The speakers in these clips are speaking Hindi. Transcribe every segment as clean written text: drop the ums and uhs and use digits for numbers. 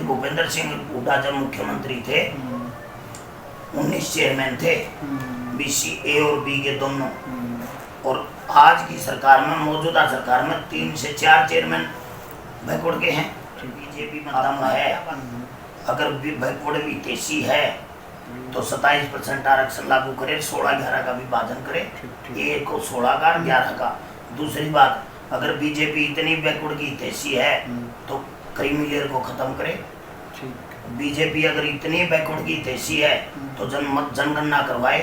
भूपेंद्र सिंह हुड्डा जब मुख्यमंत्री थे 19 चेयरमैन थे, BC A और B के दोनों, और आज की सरकार में, मौजूदा सरकार में 3 से 4 चेयरमैन बैकवर्ड के हैं। बीजेपी में दम है, अगर बैकवर्ड भी तेजी है तो 27% आरक्षण लागू करे, 16-11 का विभाजन करे, एक को 16 का 11 का। दूसरी बात, अगर बीजेपी इतनी बैकवर्ड की तेजी है तो क्रीमी लेयर को खत्म करे। बीजेपी अगर इतनी बैकवर्ड की तेजी है तो जनगणना करवाए।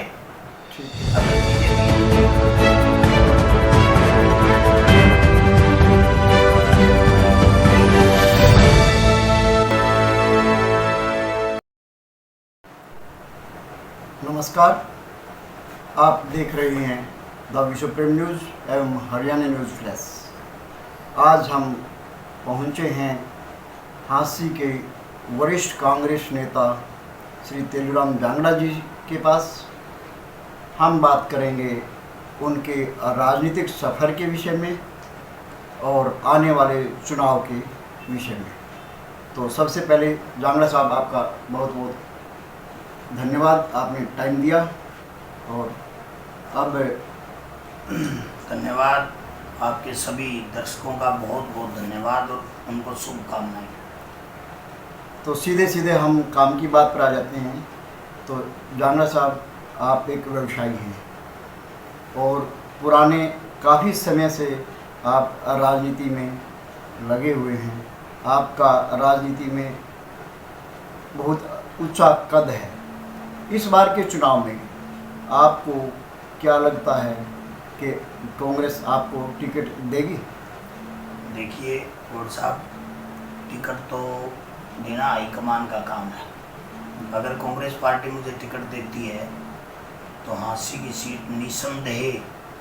नमस्कार, आप देख रहे हैं द विश्व प्रेम न्यूज़ एवं हरियाणा न्यूज़ फ्लैश। आज हम पहुंचे हैं झांसी के वरिष्ठ कांग्रेस नेता श्री तेलुराम जांगड़ा जी के पास। हम बात करेंगे उनके राजनीतिक सफ़र के विषय में और आने वाले चुनाव के विषय में। तो सबसे पहले जांगड़ा साहब, आपका बहुत बहुत धन्यवाद, आपने टाइम दिया। और अब धन्यवाद, आपके सभी दर्शकों का बहुत बहुत धन्यवाद और उनको शुभकामनाएं। तो सीधे सीधे हम काम की बात पर आ जाते हैं। तो जांगड़ा साहब, आप एक व्यवसायी हैं और पुराने काफ़ी समय से आप राजनीति में लगे हुए हैं। आपका राजनीति में बहुत ऊंचा कद है। इस बार के चुनाव में आपको क्या लगता है कि कांग्रेस आपको टिकट देगी? देखिए गौड़ साहब, टिकट तो देना हाईकमान का काम है। अगर कांग्रेस पार्टी मुझे टिकट देती है तो झांसी की सीट निसंदेह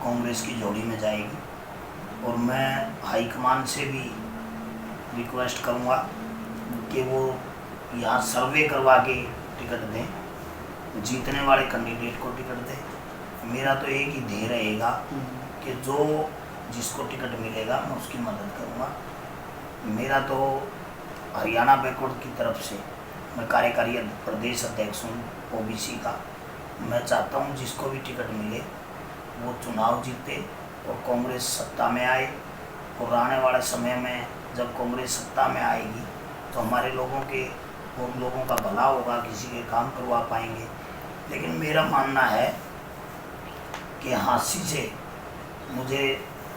कांग्रेस की झोली में जाएगी। और मैं हाईकमान से भी रिक्वेस्ट करूंगा कि वो यहाँ सर्वे करवा के टिकट दें, जीतने वाले कैंडिडेट को टिकट दें। मेरा तो एक ही ध्येय रहेगा कि जिसको टिकट मिलेगा मैं उसकी मदद करूंगा। मेरा तो हरियाणा बैकवर्ड की तरफ से, मैं कार्यकारी प्रदेश अध्यक्ष हूँ OBC का। मैं चाहता हूँ जिसको भी टिकट मिले वो चुनाव जीते और कांग्रेस सत्ता में आए। और आने वाले समय में जब कांग्रेस सत्ता में आएगी तो हमारे लोगों का भला होगा, किसी के काम करवा पाएंगे। लेकिन मेरा मानना है कि झांसी से मुझे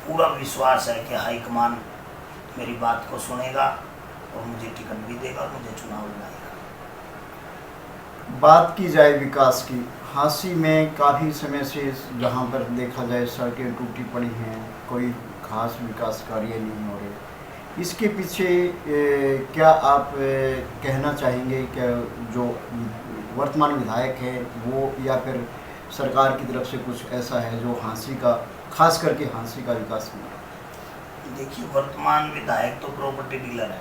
पूरा विश्वास है कि हाईकमान मेरी बात को सुनेगा और मुझे टिकट भी देगा, मुझे चुनाव लड़ाएगा। बात की जाए विकास की, झांसी में काफ़ी समय से जहाँ पर देखा जाए सड़कें टूटी पड़ी हैं, कोई खास विकास कार्य नहीं हो रहे। इसके पीछे क्या आप कहना चाहेंगे कि जो वर्तमान विधायक है वो, या फिर सरकार की तरफ से कुछ ऐसा है जो झांसी का, खास करके झांसी का विकास में? देखिए, वर्तमान विधायक तो प्रॉपर्टी डीलर है,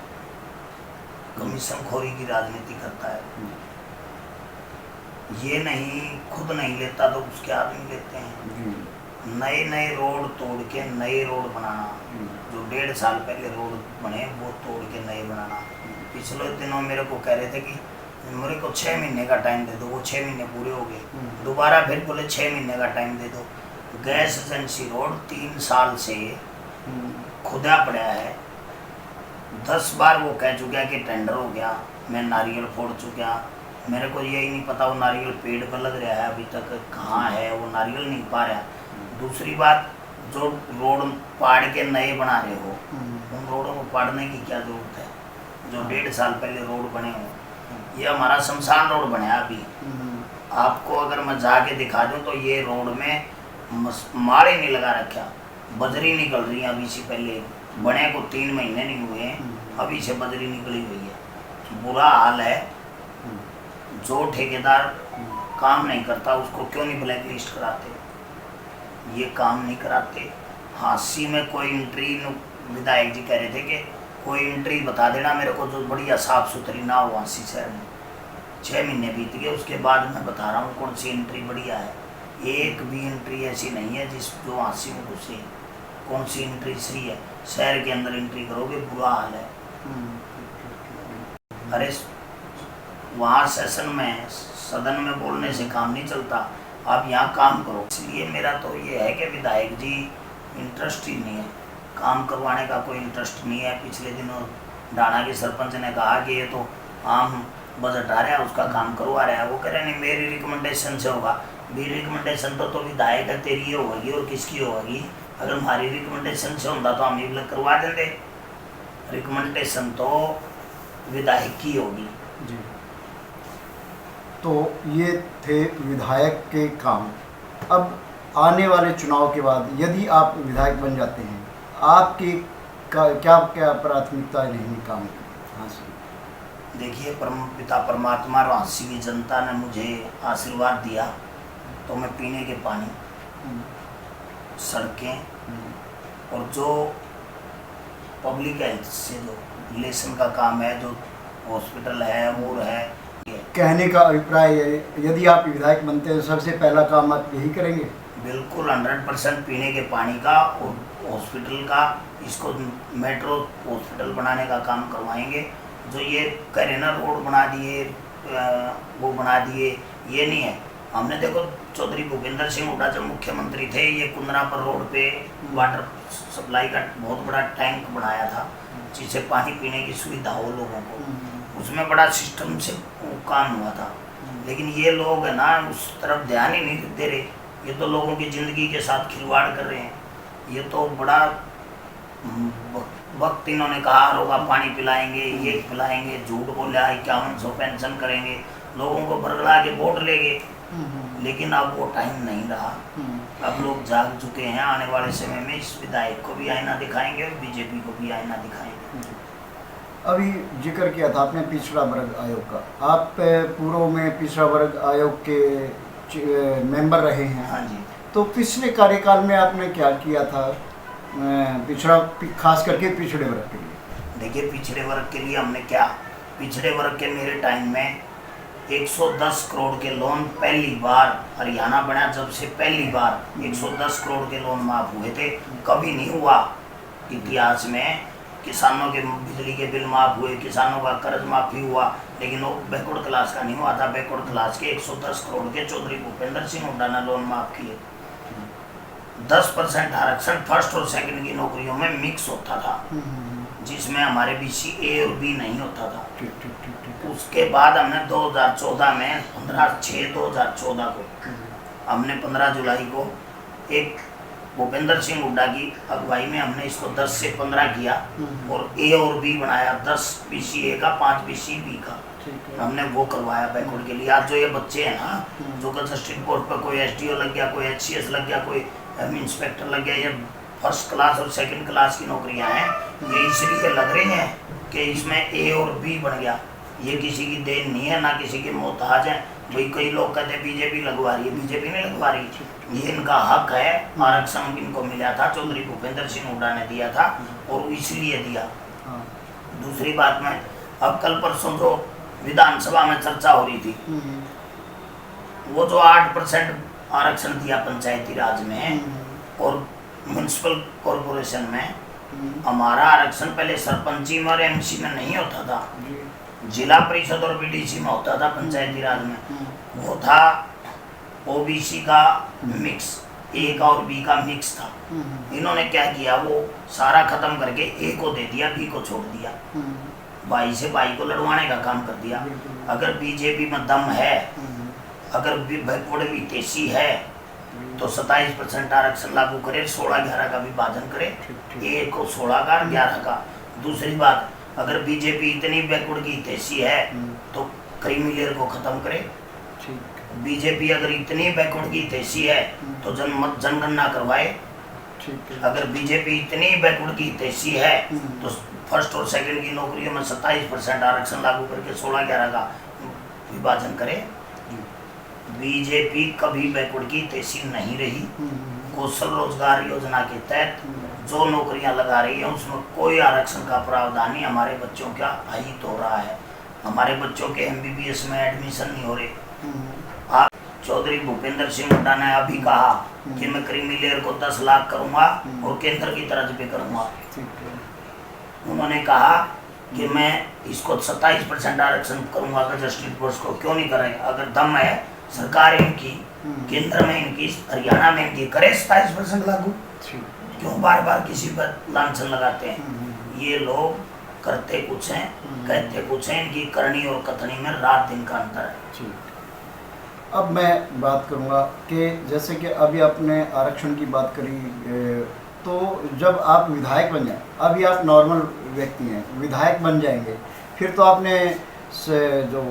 कमीशन खोरी की राजनीति करता है। ये नहीं, खुद नहीं लेता तो उसके आदमी लेते हैं। नए नए रोड तोड़ के नए रोड बनाना, जो 1.5 साल पहले रोड बने वो तोड़ के नए बनाना। पिछले दिनों मेरे को कह रहे थे कि मेरे को 6 महीने का टाइम दे दो, वो 6 महीने पूरे हो गए। दोबारा फिर बोले 6 महीने का टाइम दे दो। गैस एजेंसी रोड 3 साल से खुदा पड़ा है। 10 बार वो कह चुका है कि टेंडर हो गया, मैं नारियल फोड़ चुका। मेरे को यही नहीं पता वो नारियल पेड़ पर लग रहा है, अभी तक कहाँ है वो नारियल नहीं पा रहा। दूसरी बात, जो रोड पाड़ के नए बना रहे हो, उन रोडों को पाड़ने की क्या जरूरत है? जो 1.5 साल पहले रोड बने हो, ये हमारा शमशान रोड बना है अभी। आपको अगर मैं जाके दिखा दूं तो ये रोड में माड़ ही नहीं लगा रखा, बजरी निकल रही है। अभी से पहले बने को 3 महीने नहीं हुए हैं, अभी से बजरी निकली हुई है। बुरा हाल है। जो ठेकेदार काम नहीं करता उसको क्यों नहीं ब्लैक लिस्ट कराते? ये काम नहीं कराते। झांसी में कोई एंट्री, विधायक जी कह रहे थे कि कोई एंट्री बता देना मेरे को जो बढ़िया साफ सुथरी ना हो झांसी शहर में। 6 महीने बीत गए, उसके बाद मैं बता रहा हूँ कौन सी एंट्री बढ़िया है। एक भी एंट्री ऐसी नहीं है जो झांसी में घुसे। कौन सी एंट्री सही है? शहर के अंदर एंट्री करोगे बुरा हाल है। अरे वहाँ सेशन में, सदन में बोलने से काम नहीं चलता, आप यहाँ काम करो। इसलिए मेरा तो ये है कि विधायक जी इंटरेस्ट ही नहीं है, काम करवाने का कोई इंटरेस्ट नहीं है। पिछले दिनों डाणा के सरपंच ने कहा कि ये तो आम बजट आ रहा है, उसका काम करवा रहा है। वो कह रहे नहीं, मेरी रिकमेंडेशन से होगा। मेरी रिकमेंडेशन तो विधायक है, तेरी ये होगी और किसकी होगी? अगर हमारी रिकमेंडेशन से होता तो हम ये करवा देंगे। रिकमेंडेशन तो विधायक की होगी जी। तो ये थे विधायक के काम। अब आने वाले चुनाव के बाद यदि आप विधायक बन जाते हैं, आपकी क्या क्या प्राथमिकताएं रहेंगी काम की? हाँ सर। देखिए, पिता परमात्मा और हाँसी की जनता ने मुझे आशीर्वाद दिया, तो मैं पीने के पानी, सड़कें और जो पब्लिक हेल्थ से जो रिलेशन का काम है, जो हॉस्पिटल है वो है। कहने का अभिप्राय है, यदि आप विधायक बनते हैं सबसे पहला काम आप यही करेंगे? बिल्कुल 100% पीने के पानी का और हॉस्पिटल का, इसको मेट्रो हॉस्पिटल बनाने का काम करवाएंगे। जो ये कह रहे ना रोड बना दिए, वो बना दिए, ये नहीं है। हमने देखो चौधरी भूपेंद्र सिंह हुड्डा जब मुख्यमंत्री थे, ये कुंदरापुर रोड पे वाटर सप्लाई का बहुत बड़ा टैंक बनाया था, जिससे पानी पीने की सुविधा हो लोगों को। उसमें बड़ा सिस्टम से काम हुआ था। लेकिन ये लोग है ना, उस तरफ ध्यान ही नहीं दे रहे। ये तो लोगों की ज़िंदगी के साथ खिलवाड़ कर रहे हैं। ये तो बड़ा वक्त इन्होंने कहा रोगा पानी पिलाएंगे, ये पिलाएंगे, झूठ बोला 5100 पेंशन करेंगे, लोगों को बरगला के वोट लेंगे। लेकिन अब वो टाइम नहीं रहा। अब लोग जाग चुके हैं। आने वाले समय में इस विधायक को भी आईना दिखाएंगे और बीजेपी को भी आईना दिखाएंगे। अभी जिक्र किया था आपने पिछड़ा वर्ग आयोग का, आप पूर्व में पिछड़ा वर्ग आयोग के मेंबर रहे हैं। हाँ जी। तो पिछले कार्यकाल में आपने क्या किया था पिछड़ा, खास करके पिछड़े वर्ग के लिए? देखिए, पिछड़े वर्ग के लिए हमने क्या, पिछड़े वर्ग के मेरे टाइम में 110 करोड़ के लोन पहली बार, हरियाणा बना जब से पहली बार 110 करोड़ के लोन माफ हुए थे। कभी नहीं हुआ इतिहास में। किसानों के बिजली के बिल माफ हुए, किसानों का कर्ज माफी हुआ, लेकिन वो बैकवर्ड क्लास का नहीं हुआ था। बैकवर्ड क्लास के 110 करोड़ के चौधरी भूपेंद्र सिंह हुड्डा ने लोन माफ किए। 10% आरक्षण फर्स्ट और सेकंड की नौकरियों में मिक्स होता था, जिसमें हमारे BC A और B नहीं होता था। उसके बाद हमने 2014 में 15/6/2014 को हमने 15 जुलाई को एक भूपेंद्र सिंह हुड्डा की अगुवाई में हमने इसको 10 से 15 किया और A और B बनाया, 10 BC A का, 5 BC B का हमने वो करवाया बैकवर्ड के लिए। आज जो ये बच्चे हैं ना, जो रजिस्ट्रेड पोस्ट पर कोई SDO लग गया, कोई HCS लग गया, कोई इंस्पेक्टर लग गया, ये फर्स्ट क्लास और सेकंड क्लास की नौकरियां हैं। ये इसलिए लग रही हैं कि इसमें A और B बन गया। ये किसी की देन नहीं है, ना किसी के मोहताज है। भाई कई लोग कहते हैं बीजेपी लगवा रही है, बीजेपी नहीं लगवा रही। ये इनका हक है, आरक्षण इनको मिला था, चौधरी भूपेंद्र सिंह हुड्डा ने दिया था और इसलिए दिया। दूसरी बात में, अब कल परसों जो विधानसभा में चर्चा हो रही थी, वो जो 8% आरक्षण दिया पंचायती राज में और म्यूनिसिपल कॉरपोरेशन में, हमारा आरक्षण पहले सरपंची में और MC में नहीं होता था, जिला परिषद और BDC में होता था पंचायती राज में। वो था OBC का मिक्स, A का और B का मिक्स था। इन्होंने क्या किया, वो सारा खत्म करके A को दे दिया, B को छोड़ दिया, भाई से भाई को लड़वाने का काम कर दिया। अगर बीजेपी में दम है, अगर बैकवर्ड भी तेजी है, तो 27% आरक्षण लागू करे, 16-11 का विभाजन करे, A को 16 का, 11 का। दूसरी बात, अगर बीजेपी इतनी बैकवर्ड की तेजी है तो क्रीमी लेयर को खत्म करे। बीजेपी अगर इतनी बैकवर्ड की तेजी है तो जनगणना करवाए। अगर बीजेपी इतनी बैकवर्ड की तेजी है तो फर्स्ट और सेकंड की नौकरियों में 27% आरक्षण लागू करके 16-11 का विभाजन करे। बीजेपी कभी बैकवर्ड की तेजी नहीं रही। कौशल रोजगार योजना के तहत जो नौकरियां लगा रही है उसमें कोई आरक्षण का प्रावधान नहीं। हमारे बच्चों का अहित हो रहा है, हमारे बच्चों के MBBS में एडमिशन नहीं हो रहे। आप चौधरी भूपेंद्र सिंह हुड्डा ने अभी कहा कि मैं क्रीमी लेयर को 10 लाख करूंगा और केंद्र की तरफ पे करूंगा। उन्होंने कहा कि मैं इसको 27% आरक्षण करूंगा, अगर जस्टिस बोस को क्यों नहीं करें? अगर दम है सरकार इनकी, केंद्र में इनकी, हरियाणा में इनकी, करे 27% लागू। क्यों बार बार किसी पर लांछन लगाते हैं? ये लोग करते कुछ हैं, कहते कुछ हैं, इनकी करनी और कथनी में रात दिन का अंतर है। अब मैं बात करूंगा कि जैसे कि अभी आपने आरक्षण की बात करी, तो जब आप विधायक बन जाए, अभी आप नॉर्मल व्यक्ति हैं, विधायक बन जाएंगे, फिर तो आपने जो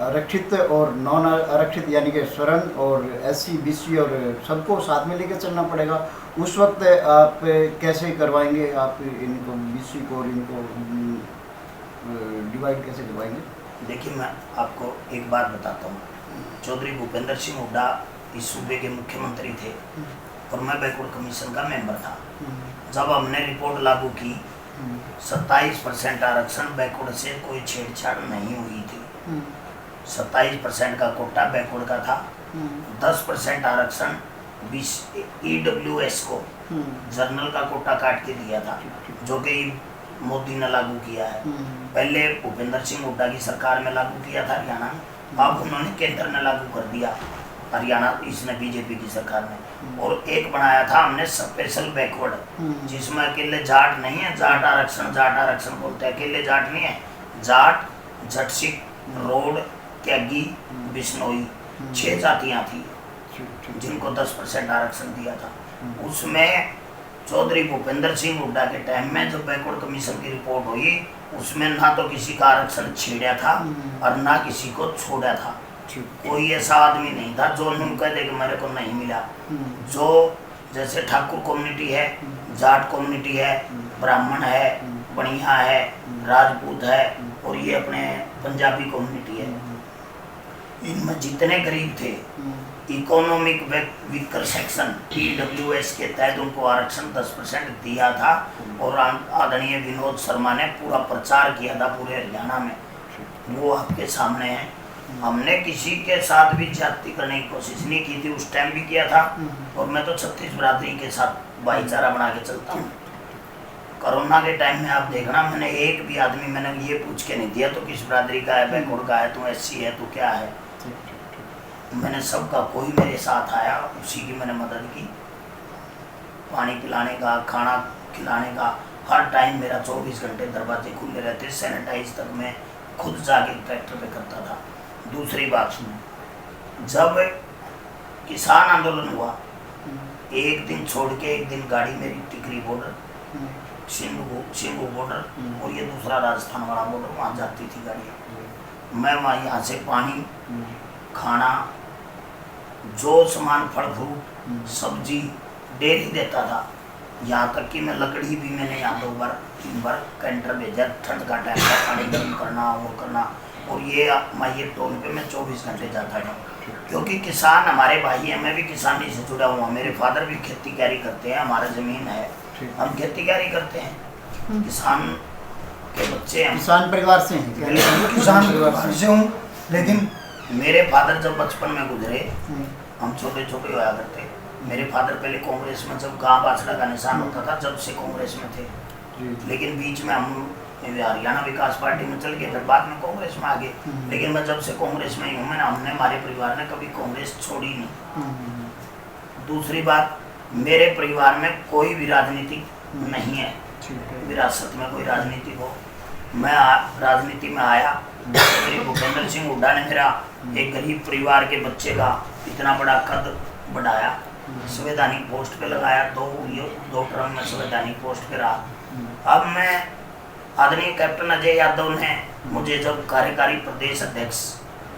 आरक्षित और नॉन आरक्षित यानी कि स्वर्ण और SC BC और सबको साथ में लेकर चलना पड़ेगा। उस वक्त आप कैसे करवाएंगे? आप इनको BC को और इनको डिवाइड कैसे करवाएंगे? देखिए, मैं आपको एक बात बताता हूँ। चौधरी भूपेंद्र सिंह हुड्डा इस सूबे के मुख्यमंत्री थे और मैं बैकवर्ड कमीशन का मेंबर था। जब हमने रिपोर्ट लागू की, 27% आरक्षण बैकवर्ड से कोई छेड़छाड़ नहीं हुई थी। 27% का कोटा बैकवर्ड का था। 10% आरक्षण EWS को जर्नल का कोटा काट के दिया था, जो कि मोदी ने लागू किया है। पहले भूपेंद्र सिंह हुड्डा की सरकार में लागू किया था हरियाणा में, अब उन्होंने केंद्र ने लागू कर दिया हरियाणा, इसने बीजेपी की सरकार ने। और एक बनाया था हमने स्पेशल बैकवर्ड, जिसमें अकेले जाट नहीं है, जाट आरक्षण बोलते हैं। अकेले जाट नहीं है, जाट, झटसिक, रोड, त्यागी, बिश्नोई, 6 जातियां थी जिनको 10% आरक्षण दिया था। उसमें चौधरी भूपेंद्र सिंह हुड्डा के टाइम में जब बैकवर्ड कमीशन की रिपोर्ट हुई, उसमें ना तो किसी का आरक्षण छेड़ा था और ना किसी को छोड़ा था। कोई ऐसा आदमी नहीं था जो यूं कह दे कि मेरे को नहीं मिला। जो जैसे ठाकुर कम्युनिटी है, जाट कम्युनिटी है, ब्राह्मण है, बनिया है, राजपूत है और ये अपने पंजाबी कम्युनिटी है, इनमें जितने गरीब थे, इकोनॉमिक वीकर सेक्शन EWS के तहत उनको आरक्षण 10% दिया था। और आदरणीय विनोद शर्मा ने पूरा प्रचार किया था पूरे हरियाणा में, वो आपके सामने है। हमने किसी के साथ भी जाति करने की कोशिश नहीं की थी, उस टाइम भी किया था। और मैं तो 36 बिरादरी के साथ भाईचारा बना के चलता हूँ। कोरोना के टाइम में आप देखना, मैंने एक भी आदमी मैंने ये पूछ के नहीं दिया तो किस बिरादरी का है, बैकवर्ड का है, तू SC है, तू क्या है। मैंने सबका, कोई मेरे साथ आया उसी की मैंने मदद की, पानी पिलाने का, खाना खिलाने का। हर टाइम मेरा 24 घंटे दरवाजे खुले रहते, सैनिटाइज तक मैं खुद जाके ट्रैक्टर पे करता था। दूसरी बात सुनो, जब किसान आंदोलन हुआ, एक दिन छोड़ के एक दिन गाड़ी मेरी टिकरी बॉर्डर, शिंगू बॉर्डर और ये दूसरा राजस्थान वाला बॉर्डर, वहाँ जाती थी गाड़ी। मैं वहाँ यहाँ से पानी, खाना, जो सामान, फल फ्रूट, सब्जी डेली देता था। यहाँ तक कि मैं लकड़ी भी, मैंने यहाँ 2 बार 3 बार कैंटर भेजा, ठंड का टाइम था, पानी गर्म करना वो करना। और ये माइये टोल पे मैं 24 घंटे जाता था, क्योंकि किसान हमारे भाई हैं। मैं भी किसानी से जुड़ा हुआ, मेरे फादर भी खेती कार्य करते हैं, हमारा ज़मीन है, हम खेती कार्य करते हैं, किसान के बच्चे हैं, किसान परिवार से हैं। किसान परिवार से हूँ। लेकिन मेरे फादर जब बचपन में गुजरे, हम छोटे छोटे होया करते, मेरे फादर पहले कांग्रेस में, जब गांव बाछड़ा का निशान होता था, जब से कांग्रेस में थे। लेकिन बीच में हम हरियाणा विकास पार्टी में चल गए, फिर बाद में कांग्रेस में आ गए। लेकिन मैं जब से कांग्रेस में ही हूँ, हमने हमारे परिवार ने कभी कांग्रेस छोड़ी नहीं। दूसरी बात, मेरे परिवार में कोई भी राजनीति नहीं है, विरासत में कोई राजनीति हो। मैं राजनीति में आया, भूपेंद्र सिंह हुड्डा ने मेरा एक गरीब परिवार के बच्चे का इतना बड़ा कद बढ़ाया, संवैधानिक पोस्ट पे लगाया, 2 टर्म में संवैधानिक पोस्ट पे रहा। अब मैं, आदरणीय कैप्टन अजय यादव ने मुझे जब कार्यकारी प्रदेश अध्यक्ष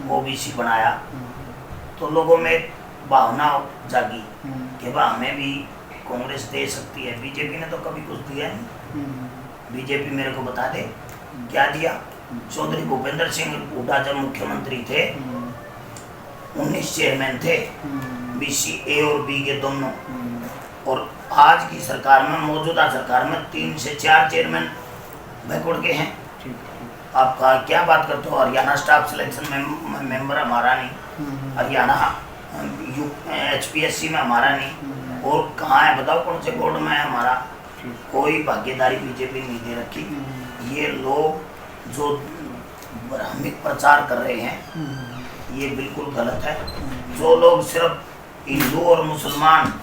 OBC बनाया, तो लोगों में एक भावना जागी कि वह हमें भी कांग्रेस दे सकती है। बीजेपी ने तो कभी कुछ दिया नहीं। बीजेपी मेरे को बता दे क्या दिया। चौधरी भूपेंद्र सिंह हुड्डा जब मुख्यमंत्री थे, 19 चेयरमैन थे, BC A और B के दोनों। और आज की सरकार में, मौजूदा सरकार में 3 से 4 चेयरमैन बैकवर्ड के हैं। आप क्या बात करते हो? हरियाणा स्टाफ सिलेक्शन में मेंबर हमारा नहीं, हरियाणा HPSC में हमारा नहीं, और कहाँ है बताओ, कौन से बोर्ड में है हमारा? कोई भागीदारी बीजेपी नहीं दे रखी। ये लोग जो भ्रामिक प्रचार कर रहे हैं ये बिल्कुल गलत है। जो लोग सिर्फ हिंदू और मुसलमान,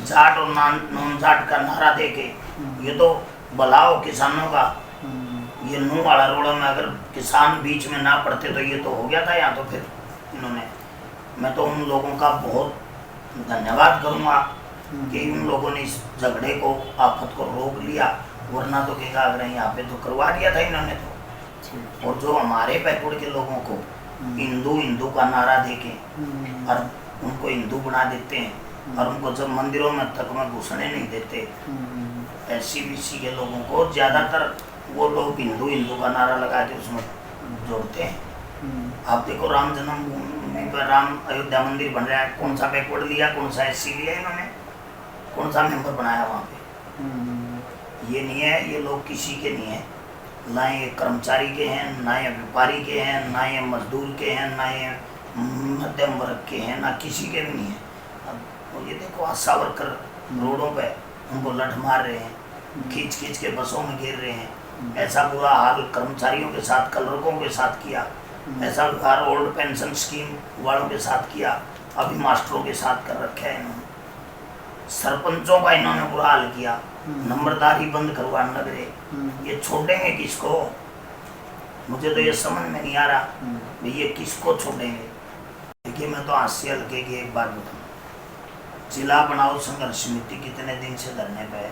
जाट और नॉन जाट का नारा देके, ये तो भलाओ किसानों का, ये नूह वाला रोड़ा में अगर किसान बीच में ना पड़ते तो ये तो हो गया था। या तो फिर इन्होंने, मैं तो उन लोगों का बहुत धन्यवाद करूँगा कि उन लोगों ने इस झगड़े को, आफत को रोक लिया, वरना तो क्या अगर यहाँ पे तो करवा दिया था इन्होंने तो। और जो हमारे बैकवर्ड के लोगों को हिंदू हिंदू का नारा देके और उनको हिंदू बना देते हैं और उनको जब मंदिरों में तक में घुसने नहीं देते, SC-BC के लोगों को ज़्यादातर वो लोग हिंदू हिंदू का नारा लगा के उसमें जोड़ते हैं। आप देखो राम जन्मभूमि पर राम अयोध्या मंदिर बन रहा है, कौन सा बैकवर्ड लिया, कौन सा SC लिया इन्होंने, कौन सा मेंबर बनाया वहाँ पे? ये नहीं है, ये लोग किसी के नहीं है, ना ये कर्मचारी के हैं, ना ये व्यापारी के हैं, ना ये मजदूर के हैं, ना ये मध्यम वर्ग के हैं, ना किसी के भी नहीं है। अब ये देखो आशा वर्कर रोडों पे उनको लठ मार रहे हैं, खींच खींच के बसों में घेर रहे हैं। ऐसा बुरा हाल कर्मचारियों के साथ, कलरकों के साथ किया, ऐसा हर ओल्ड पेंशन स्कीम वालों के साथ किया, अभी मास्टरों के साथ कर रखे हैं इन्होंने। सरपंचों का इन्होंने बुरा हाल किया, नंबरदारी बंद करवाने लग रहे। ये छोड़ेंगे किसको? मुझे तो ये समझ में नहीं आ रहा भाई ये किसको छोड़ेंगे। देखिए मैं तो हास्य हल्के की एक बात बताऊँ, जिला बनाओ संघर्ष समिति कितने दिन से धरने पे है?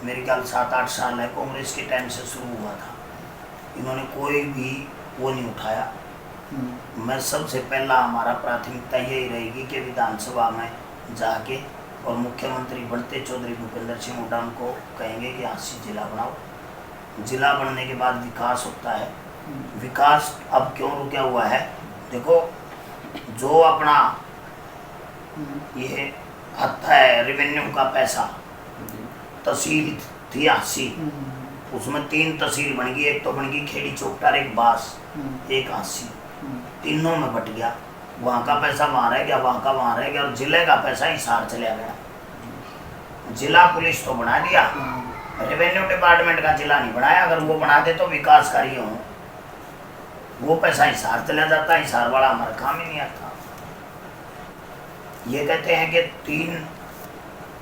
मेरे ख्याल 7-8 साल है, कांग्रेस के टाइम से शुरू हुआ था, इन्होंने कोई भी वो नहीं उठाया। मैं सबसे पहला हमारा प्राथमिकता यही रहेगी कि विधानसभा में जाके और मुख्यमंत्री बनते चौधरी भूपेंद्र सिंह हुड्डा को कहेंगे कि हांसी जिला बनाओ। जिला बनने के बाद विकास होता है। विकास अब क्यों रुका हुआ है? देखो जो अपना ये हत्ता है रेवेन्यू का पैसा, तहसील थी हांसी, उसमें 3 तहसील बन गई, एक तो बन गई खेड़ी चौकटार, एक बास, एक हांसी, तीनों में बट गया। वहाँ का पैसा वहाँ रह गया, वहाँ का वहाँ रह गया, और जिले का पैसा हिसार चला गया। जिला पुलिस तो बना दिया, रेवेन्यू डिपार्टमेंट का जिला नहीं बनाया। अगर वो बना दे तो विकास कार्य हो, वो पैसा हिसार चला जाता, हिसार वाला हमारा काम ही नहीं आता। ये कहते हैं कि 3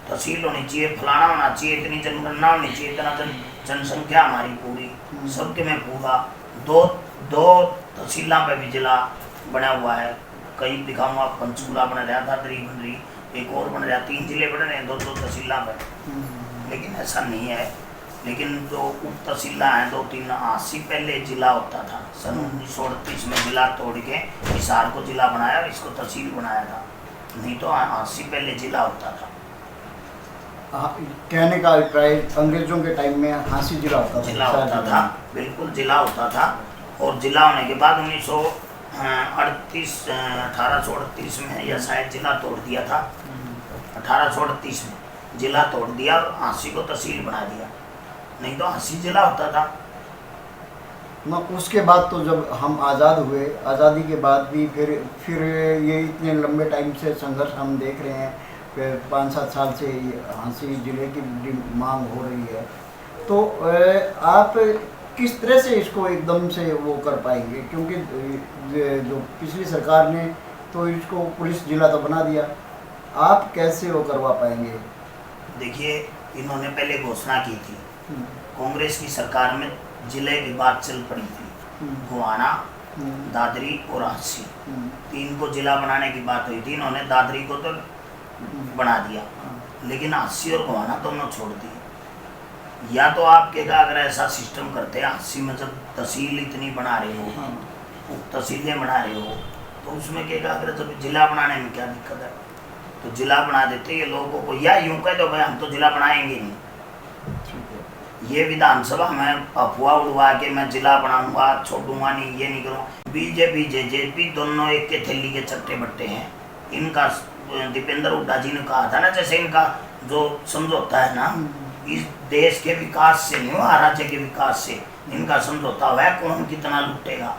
तहसील होनी चाहिए, फलाना होना चाहिए, इतनी जनगणना होनी चाहिए, इतना जनसंख्या हमारी पूरी, सबके में पूरा। दो तहसीलों पे भी जिला बना हुआ है, कई दिखाऊंगा, पंचकुला बन रहा, दादरी बन रही, एक और बन रहा, 3 जिले बन रहे हैं 2-2 तहसीलों पे। लेकिन ऐसा नहीं है। लेकिन जो उप तहसीला हैं 2-3 हांसी पहले जिला होता था, सन 1938 में जिला तोड़ के हिसार को जिला बनाया और इसको तहसील बनाया था, नहीं तो हांसी पहले जिला होता था। कहने का अभिप्राय अंग्रेजों के टाइम में हांसी जिला होता था, बिल्कुल जिला होता था। और जिला होने के बाद 1838 में या शायद जिला तोड़ दिया था, 1838 में जिला तोड़ दिया और हांसी को तहसील बना दिया, नहीं तो हांसी जिला होता था ना। उसके बाद तो जब हम आज़ाद हुए, आज़ादी के बाद भी फिर ये इतने लंबे टाइम से संघर्ष हम देख रहे हैं, फिर 5-7 साल से हांसी जिले की मांग हो रही है। तो आप किस तरह से इसको एकदम से वो कर पाएंगे? क्योंकि जो पिछली सरकार ने तो इसको पुलिस जिला तो बना दिया, आप कैसे वो करवा पाएंगे? देखिए इन्होंने पहले घोषणा की थी, कांग्रेस की सरकार में जिले की बात चल पड़ी थी, गोहाना, दादरी और हांसी, 3 को जिला बनाने की बात हुई थी। इन्होंने दादरी को तो बना दिया, लेकिन हांसी और गोहाना दोनों छोड़ दिए। या तो आपके अगर ऐसा सिस्टम करते हैं, हांसी में जब तहसील इतनी बना रहे हो, उप तहसीलें बना रहे हो, तो उसमें क्या अगर जब जिला बनाने में क्या दिक्कत है? तो जिला बना देते ये लोगों को, या यूँ कह दो भाई हम तो जिला बनाएंगे नहीं। ये विधानसभा में अफवाह उड़वा के मैं जिला बनाऊंगा, छोड़ूंगा नहीं, ये नहीं करूँगा। बीजेपी जेजेपी दोनों एक के थैली के चट्टे बट्टे हैं। इनका दीपेंद्र हुड्डा जी ने कहा था ना, जैसे इनका जो समझौता है ना, इस देश के विकास से नहीं हुआ, राज्य के विकास से इनका समझौता हुआ है, कौन कितना लुटेगा।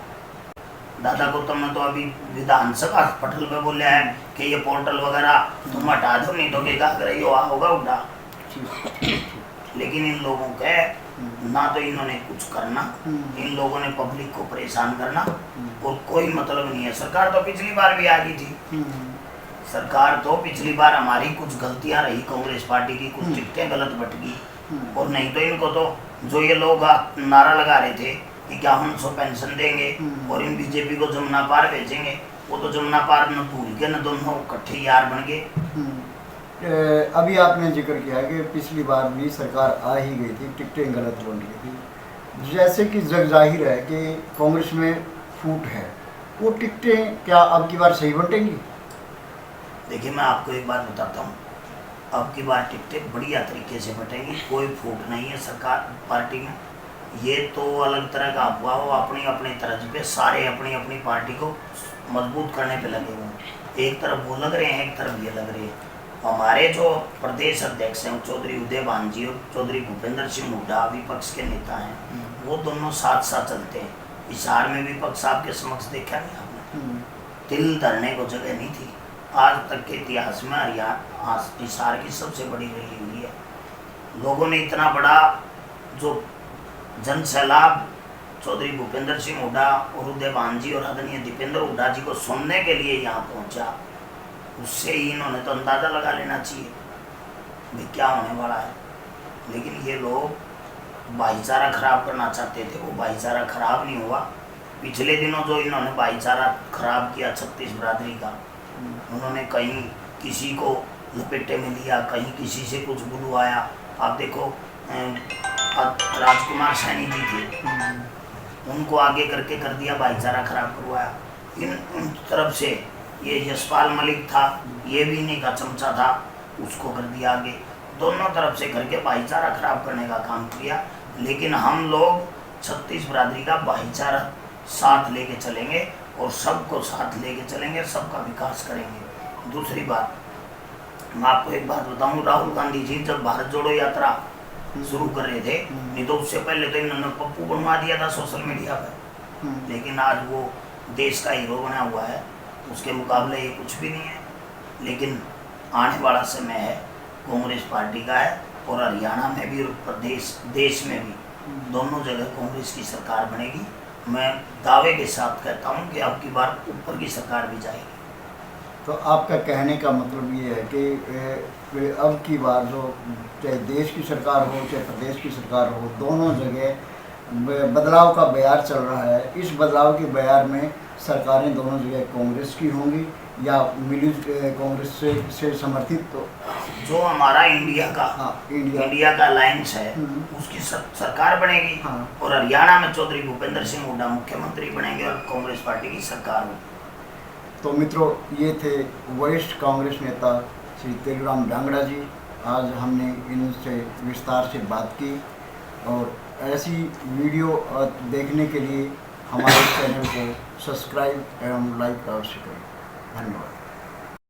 दादा गौतम ने तो अभी विधानसभा पटल पे बोला है कि ये पोर्टल वगैरह तुम हटा दो, नहीं तो क्या होगा हुड्डा। लेकिन इन लोगों के ना तो इन्होंने कुछ करना, इन लोगों ने पब्लिक को परेशान करना और कोई मतलब नहीं है। सरकार तो पिछली बार भी आ गई थी, सरकार तो पिछली बार हमारी कुछ गलतियां रही, कांग्रेस पार्टी की कुछ टिकटें गलत बट गई, और नहीं तो इनको तो जो ये लोग नारा लगा रहे थे कि 5100 पेंशन देंगे और इन बीजेपी को जमुना पार भेजेंगे, वो तो जमुना पार न भूल के न दोनों इकट्ठे यार बन गए। अभी आपने जिक्र किया कि पिछली बार भी सरकार आ ही गई थी, टिकटें गलत बन गई थी, जैसे कि जग जाहिर है कि कांग्रेस में फूट है, वो टिकटें क्या अब की बार सही बंटेंगी? देखिए मैं आपको एक बात बताता हूँ, अब की बार टिकटें बढ़िया तरीके से बटेंगी, कोई फूट नहीं है सरकार पार्टी में। ये तो अलग तरह का अफवाह, वो अपनी अपनी तर्ज पे सारे अपनी अपनी पार्टी को मजबूत करने पे लगे हुए हैं। एक तरफ वो लग रहे हैं, एक तरफ ये लग रहे हैं। हमारे जो प्रदेश अध्यक्ष हैं चौधरी उदय भान जी और चौधरी भूपेंद्र सिंह हुड्डा विपक्ष के नेता हैं, वो दोनों साथ साथ चलते हैं। हिसार में विपक्ष आपके समक्ष देखा नहीं आपने, तिल धरने को जगह नहीं थी। आज तक के इतिहास में हिसार की सबसे बड़ी रैली हुई है। लोगों ने इतना बड़ा जो जन सैलाब चौधरी भूपेंद्र सिंह हुड्डा और उदय भान जी और आदरणीय दीपेंद्र हुड्डा जी को सुनने के लिए यहाँ पहुँचा, उससे ही इन्होंने तो अंदाज़ा लगा लेना चाहिए भाई क्या होने वाला है। लेकिन ये लोग भाईचारा खराब करना चाहते थे, वो भाईचारा खराब नहीं हुआ। पिछले दिनों जो इन्होंने भाईचारा खराब किया 36 बिरादरी का, उन्होंने कहीं किसी को लपेटे में लिया, कहीं किसी से कुछ बुलवाया। आप देखो राजकुमार सैनी जी थे, उनको आगे करके कर दिया, भाईचारा खराब करवाया। इन तरफ से ये यशपाल मलिक था, ये भी इन्हीं का चमचा था, उसको कर दिया आगे। दोनों तरफ से करके भाईचारा खराब करने का काम किया। लेकिन हम लोग 36 बिरादरी का भाईचारा साथ लेके चलेंगे और सबको साथ लेके चलेंगे, सबका विकास करेंगे। दूसरी बात मैं आपको एक बात बताऊं, राहुल गांधी जी जब भारत जोड़ो यात्रा शुरू कर रहे थे, नहीं तो उससे पहले तो इन्होंने पप्पू बनवा दिया था सोशल मीडिया पर, लेकिन आज वो देश का हीरो बना हुआ है, उसके मुकाबले ये कुछ भी नहीं है। लेकिन आने वाला समय है कांग्रेस पार्टी का है, और हरियाणा में भी और प्रदेश देश में भी दोनों जगह कांग्रेस की सरकार बनेगी। मैं दावे के साथ कहता हूं कि अब की बार ऊपर की सरकार भी जाएगी। तो आपका कहने का मतलब ये है कि अब की बार जो चाहे देश की सरकार हो चाहे प्रदेश की सरकार हो, दोनों जगह बदलाव का बयार चल रहा है। इस बदलाव के बयार में सरकारें दोनों जगह कांग्रेस की होंगी या मिली कांग्रेस से समर्थित। तो जो हमारा इंडिया का अलायंस है उसकी सरकार बनेगी, और हरियाणा में चौधरी भूपेंद्र सिंह हुड्डा मुख्यमंत्री बनेंगे और कांग्रेस पार्टी की सरकार होगी। तो मित्रों, ये थे वरिष्ठ कांग्रेस नेता श्री तेलुराम डांगड़ा जी। आज हमने इनसे विस्तार से बात की, और ऐसी वीडियो देखने के लिए हमारे चैनल को सब्सक्राइब एवं लाइक अवश्य करें। धन्यवाद।